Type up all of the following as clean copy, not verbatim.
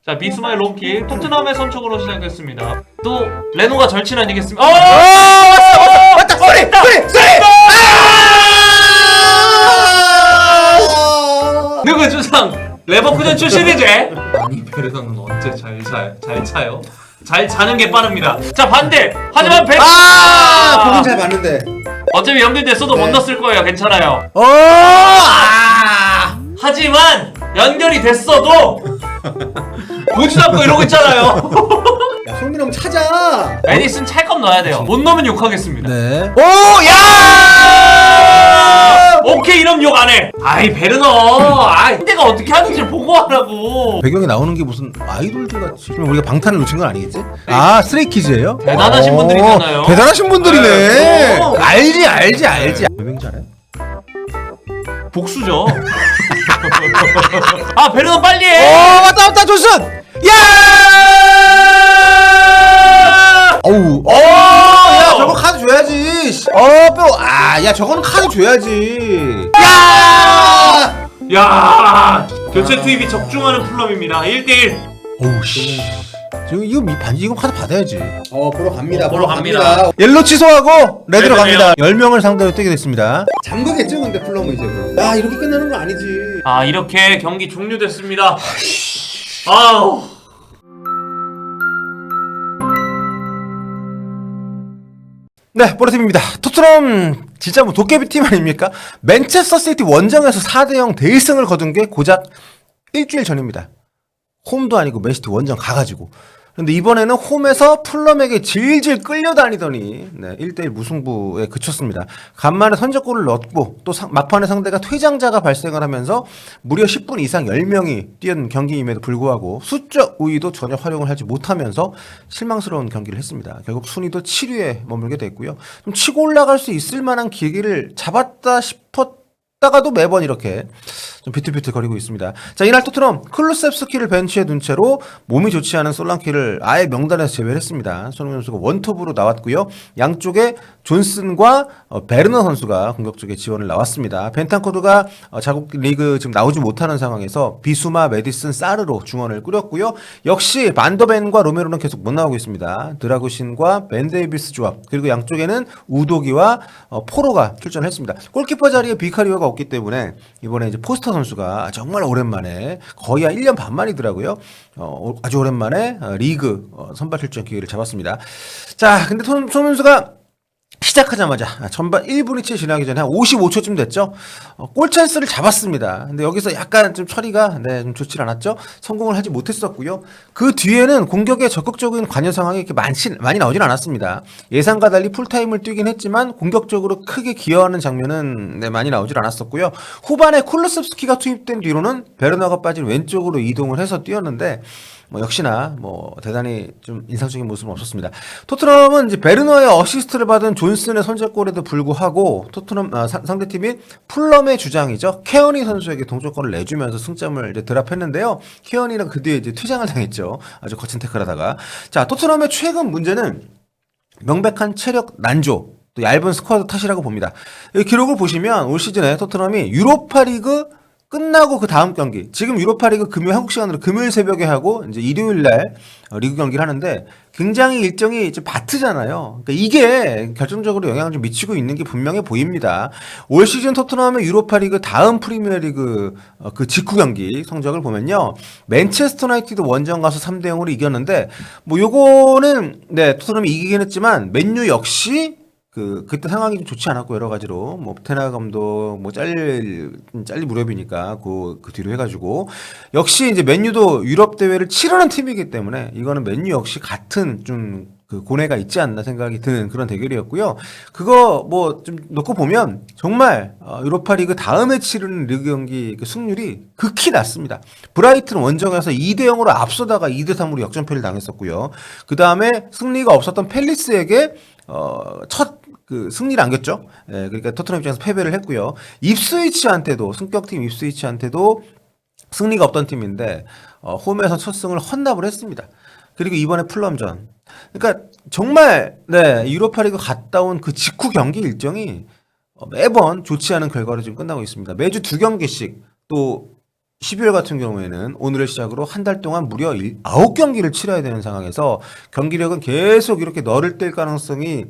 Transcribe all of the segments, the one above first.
자, 비스마의 롱킥 토트넘의 선축으로 시작됐습니다. 또 레노가 절친 아니겠습니까? 왔다! 쏘리! 누구 주상 레버쿠젠 출신이지? 아니 베르너는 언제 잘 차요? 잘 자는 게 빠릅니다. 자, 반대. 하지만 보긴 잘 봤는데. 어차피 연결됐어도 못 넣었을 거예요. 괜찮아요. 하지만 연결이 됐어도 보지도 않고 이러고 있잖아요. 야, 손민호 찾아. 애니슨 찰컥 넣어야 돼요. 못 넣으면 욕하겠습니다. 네. 오케이, 이러면 욕 안 해. 아이 베르너. 내가 어떻게 하는지 보고 하라고. 배경에 나오는 게 무슨 아이돌들 같이. 그럼 우리가 방탄을 놓친 건 아니겠지? 스트레이키즈예요? 대단하신 분들이잖아요. 대단하신 분들이네. 네. 알지. 몇 명 잘해? 복수죠. 베르너 빨리 해. 왔다 존슨. 야 저거 카드 줘야지. 야 저거는 카드 줘야지. 야, 교체 투입이 적중하는 플럼입니다. 1대1. 어우씨. 지금 이거 반지 이거 카드 받아야지. 보러 갑니다. 보러 갑니다. 옐로 취소하고 레드로 레드네요. 갑니다. 10명을 상대로 뛰게 됐습니다. 잠그겠죠 근데 플럼은 이제. 이렇게 끝나는 건 아니지. 이렇게 경기 종료됐습니다. 아우. 네, 보라팀입니다. 토트넘 진짜 뭐 도깨비 팀 아닙니까? 맨체스터 시티 원정에서 4대0 대승을 거둔 게 고작 일주일 전입니다. 홈도 아니고 맨시티 원정 가가지고. 근데 이번에는 홈에서 풀럼에게 질질 끌려다니더니 1대1 무승부에 그쳤습니다. 간만에 선제골을 넣었고 또 막판에 상대가 퇴장자가 발생을 하면서 무려 10분 이상 10명이 뛰는 경기임에도 불구하고 수적 우위도 전혀 활용을 하지 못하면서 실망스러운 경기를 했습니다. 결국 순위도 7위에 머물게 됐고요. 좀 치고 올라갈 수 있을 만한 기회를 잡았다 싶었다가도 매번 이렇게 좀 비틀비틀거리고 있습니다. 자, 이날 토트넘 클루셉스키를 벤치에 둔 채로 몸이 좋지 않은 솔랑키를 아예 명단에서 제외를 했습니다. 손흥민 선수가 원톱으로 나왔고요. 양쪽에 존슨과 베르너 선수가 공격적인 지원을 나왔습니다. 벤탄코드가 자국 리그 지금 나오지 못하는 상황에서 비수마, 메디슨, 사르로 중원을 꾸렸고요. 역시 반더벤과 로메로는 계속 못 나오고 있습니다. 드라구신과 벤 데이비스 조합, 그리고 양쪽에는 우도기와 포로가 출전했습니다. 골키퍼 자리에 비카리오가 없기 때문에 이번에 이제 포스터 선수가 정말 오랜만에 거의 한 1년 반 만이더라고요. 아주 오랜만에 리그 선발 출전 기회를 잡았습니다. 자, 근데 손 선수가 시작하자마자 전반 1분이 채 지나기 전에 한 55초쯤 됐죠. 골 찬스를 잡았습니다. 근데 여기서 약간 좀 처리가 좀 좋지 않았죠. 성공을 하지 못했었고요. 그 뒤에는 공격에 적극적인 관여 상황이 이렇게 많이 나오진 않았습니다. 예상과 달리 풀타임을 뛰긴 했지만 공격적으로 크게 기여하는 장면은 많이 나오질 않았었고요. 후반에 쿨루셉스키가 투입된 뒤로는 베르너가 빠진 왼쪽으로 이동을 해서 뛰었는데 역시나 대단히 좀 인상적인 모습은 없었습니다. 토트넘은 이제 베르너의 어시스트를 받은 존슨의 선제골에도 불구하고 토트넘 상대팀인 풀럼의 주장이죠. 케어니 선수에게 동점골을 내주면서 승점을 이제 드랍했는데요. 케어니는 그 뒤에 이제 퇴장을 당했죠. 아주 거친 태클하다가. 자, 토트넘의 최근 문제는 명백한 체력 난조, 또 얇은 스쿼드 탓이라고 봅니다. 이 기록을 보시면 올 시즌에 토트넘이 유로파리그 끝나고 그 다음 경기, 지금 유로파리그 한국 시간으로 금요일 새벽에 하고 이제 일요일 날 리그 경기를 하는데 굉장히 일정이 좀 바트잖아요. 그러니까 이게 결정적으로 영향을 좀 미치고 있는 게 분명해 보입니다. 올 시즌 토트넘의 유로파리그 다음 프리미어리그 그 직후 경기 성적을 보면요, 맨체스터 유나이티드 원정 가서 3대0으로 이겼는데 요거는 토트넘이 이기긴 했지만 맨유 역시 그때 상황이 좀 좋지 않았고, 여러 가지로, 테나 감독, 잘릴 무렵이니까, 그 뒤로 해가지고. 역시 이제 맨유도 유럽 대회를 치르는 팀이기 때문에, 이거는 맨유 역시 같은 좀, 고뇌가 있지 않나 생각이 드는 그런 대결이었고요. 그거 좀 놓고 보면, 정말, 유로파 리그 다음에 치르는 리그 경기 승률이 극히 낮습니다. 브라이튼 원정에서 2대0으로 앞서다가 2대3으로 역전패를 당했었고요. 그 다음에 승리가 없었던 팰리스에게, 첫 승리를 안겼죠. 그러니까 토트넘 입장에서 패배를 했고요. 입스위치한테도, 승격팀 입스위치한테도 승리가 없던 팀인데 홈에서 첫 승을 헌납을 했습니다. 그리고 이번에 풀럼전. 그러니까 정말 유로파리그 갔다 온 그 직후 경기 일정이 매번 좋지 않은 결과로 지금 끝나고 있습니다. 매주 2경기씩 또 12월 같은 경우에는 오늘을 시작으로 한 달 동안 무려 9경기를 치러야 되는 상황에서 경기력은 계속 이렇게 너를 뗄 가능성이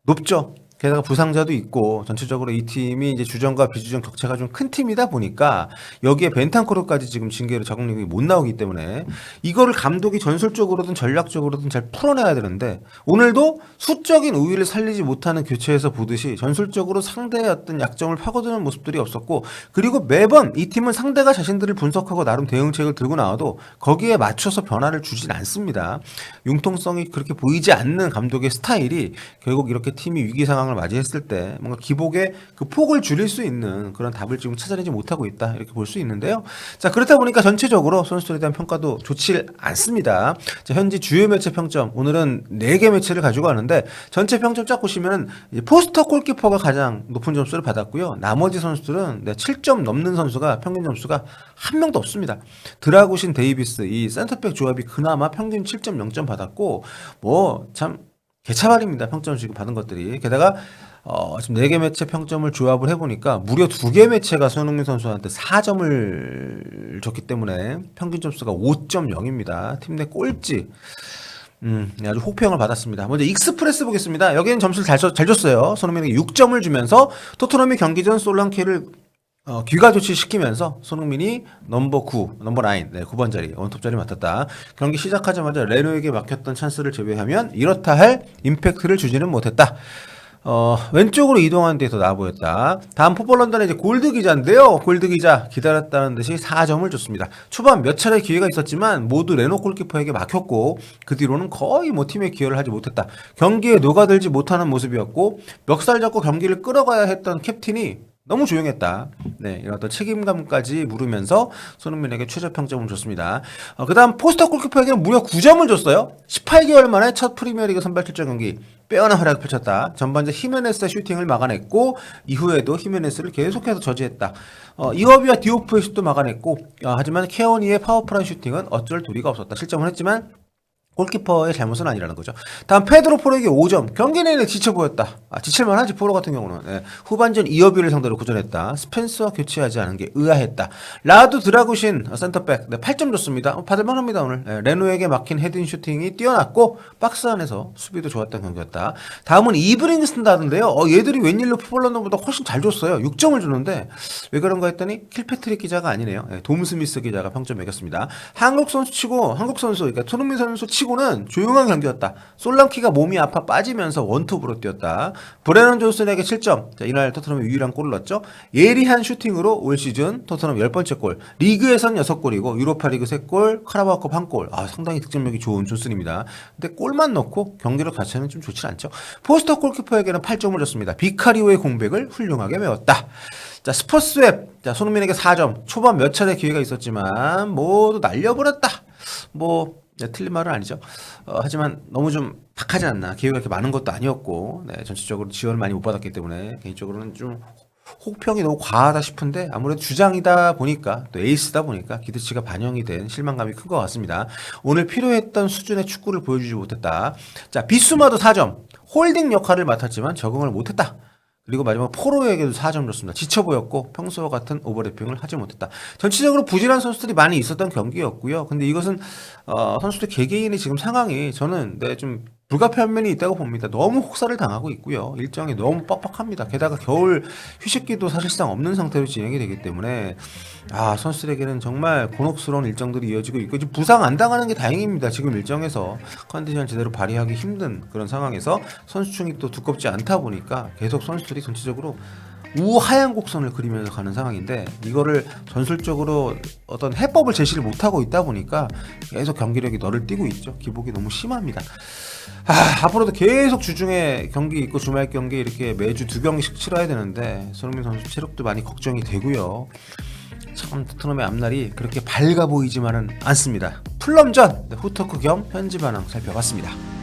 높죠. 게다가 부상자도 있고 전체적으로 이 팀이 이제 주전과 비주전 격차가 좀 큰 팀이다 보니까 여기에 벤탄코르까지 지금 징계로 적응력이 못 나오기 때문에 이거를 감독이 전술적으로든 전략적으로든 잘 풀어내야 되는데 오늘도 수적인 우위를 살리지 못하는 교체에서 보듯이 전술적으로 상대의 어떤 약점을 파고드는 모습들이 없었고 그리고 매번 이 팀은 상대가 자신들을 분석하고 나름 대응책을 들고 나와도 거기에 맞춰서 변화를 주진 않습니다. 융통성이 그렇게 보이지 않는 감독의 스타일이 결국 이렇게 팀이 위기 상황 을 맞이했을 때 뭔가 기복의 그 폭을 줄일 수 있는 그런 답을 지금 찾아내지 못하고 있다 이렇게 볼 수 있는데요. 자 그렇다 보니까 전체적으로 선수들에 대한 평가도 좋지 않습니다. 자 현재 주요 매체 평점 오늘은 4개 매체를 가지고 왔는데 전체 평점 쫙 보시면은 포스터 골키퍼가 가장 높은 점수를 받았고요. 나머지 선수들은 7점 넘는 선수가 평균 점수가 한 명도 없습니다. 드라구신 데이비스 이 센터백 조합이 그나마 평균 7.0점 받았고 뭐 참 개차반입니다. 평점을 지금 받은 것들이. 게다가 지금 4개 매체 평점을 조합을 해보니까 무려 2개 매체가 손흥민 선수한테 4점을 줬기 때문에 평균 점수가 5.0입니다. 팀 내 꼴찌. 아주 호평을 받았습니다. 먼저 익스프레스 보겠습니다. 여기는 점수를 잘 줬어요. 손흥민에게 6점을 주면서 토트넘이 경기 전 솔랑케를 귀가 조치시키면서 손흥민이 넘버 9, 넘버 9번 자리, 원톱 자리 맡았다. 경기 시작하자마자 레노에게 막혔던 찬스를 제외하면 이렇다 할 임팩트를 주지는 못했다. 왼쪽으로 이동하는 데 더 나아 보였다. 다음 풋볼 런던의 이제 골드 기자인데요. 골드 기자 기다렸다는 듯이 4점을 줬습니다. 초반 몇 차례 기회가 있었지만 모두 레노 골키퍼에게 막혔고 그 뒤로는 거의 뭐 팀에 기여를 하지 못했다. 경기에 녹아들지 못하는 모습이었고 멱살 잡고 경기를 끌어가야 했던 캡틴이 너무 조용했다. 네, 이런 어떤 책임감까지 물으면서 손흥민에게 최저 평점을 줬습니다. 그 다음 포스터 골키퍼에게는 무려 9점을 줬어요. 18개월 만에 첫 프리미어리그 선발 출전 경기 빼어난 활약을 펼쳤다. 전반전 히메네스의 슈팅을 막아냈고 이후에도 히메네스를 계속해서 저지했다. 이어비와 디오프의 슛도 막아냈고 하지만 케어니의 파워풀한 슈팅은 어쩔 도리가 없었다. 실점을 했지만 골키퍼의 잘못은 아니라는 거죠. 다음 페드로 포로에게 5점. 경기 내내 지쳐 보였다. 지칠만 하지 포로 같은 경우는. 네. 후반전 이어비를 상대로 고전했다. 스펜스와 교체하지 않은 게 의아했다. 라두 드라구신 센터백 8점 줬습니다. 받을만 합니다 오늘. 네. 레노에게 막힌 헤딩 슈팅이 뛰어났고 박스 안에서 수비도 좋았던 경기였다. 다음은 이브링스탄다드인데요. 얘들이 웬일로 풋볼런던보다 훨씬 잘 줬어요. 6점을 주는데 왜 그런가 했더니 킬패트릭 기자가 아니네요. 네. 돔 스미스 기자가 평점 매겼습니다. 한국 선수 그러니까 손흥민 선수 치고는 조용한 경기였다. 솔랑키가 몸이 아파 빠지면서 원톱으로 뛰었다. 브레넌 존슨에게 7점. 자, 이날 토트넘이 유일한 골을 넣었죠. 예리한 슈팅으로 올 시즌 토트넘 10번째 골. 리그에선 6골이고 유로파리그 3골, 카라바오컵 1골. 상당히 득점력이 좋은 존슨입니다. 근데 골만 넣고 경기력 자체는 좀 좋지 않죠. 포스터 골키퍼에게는 8점을 줬습니다. 비카리오의 공백을 훌륭하게 메웠다. 자, 스퍼스웹. 자, 손흥민에게 4점. 초반 몇 차례 기회가 있었지만 모두 날려버렸다. 틀린 말은 아니죠. 하지만 너무 좀 박하지 않나. 기회가 이렇게 많은 것도 아니었고, 전체적으로 지원을 많이 못 받았기 때문에 개인적으로는 좀 혹평이 너무 과하다 싶은데 아무래도 주장이다 보니까 또 에이스다 보니까 기대치가 반영이 된 실망감이 큰 것 같습니다. 오늘 필요했던 수준의 축구를 보여주지 못했다. 자, 비수마도 4점. 홀딩 역할을 맡았지만 적응을 못했다. 그리고 마지막 포로에게도 4점 줬습니다. 지쳐 보였고 평소와 같은 오버래핑을 하지 못했다. 전체적으로 부진한 선수들이 많이 있었던 경기였고요. 근데 이것은 선수들 개개인의 지금 상황이 저는 좀 불가피한 면이 있다고 봅니다. 너무 혹사를 당하고 있고요. 일정이 너무 빡빡합니다. 게다가 겨울 휴식기도 사실상 없는 상태로 진행이 되기 때문에 선수들에게는 정말 곤혹스러운 일정들이 이어지고 있고 지금 부상 안 당하는 게 다행입니다. 지금 일정에서 컨디션을 제대로 발휘하기 힘든 그런 상황에서 선수층이 또 두껍지 않다 보니까 계속 선수들이 전체적으로 우하향 곡선을 그리면서 가는 상황인데 이거를 전술적으로 어떤 해법을 제시를 못하고 있다 보니까 계속 경기력이 너를 띄고 있죠. 기복이 너무 심합니다. 앞으로도 계속 주중에 경기 있고 주말 경기 이렇게 매주 2경기씩 치러야 되는데 손흥민 선수 체력도 많이 걱정이 되고요. 참 토트넘의 앞날이 그렇게 밝아 보이지만은 않습니다. 풀럼전 후토크 겸 현지 반응 살펴봤습니다.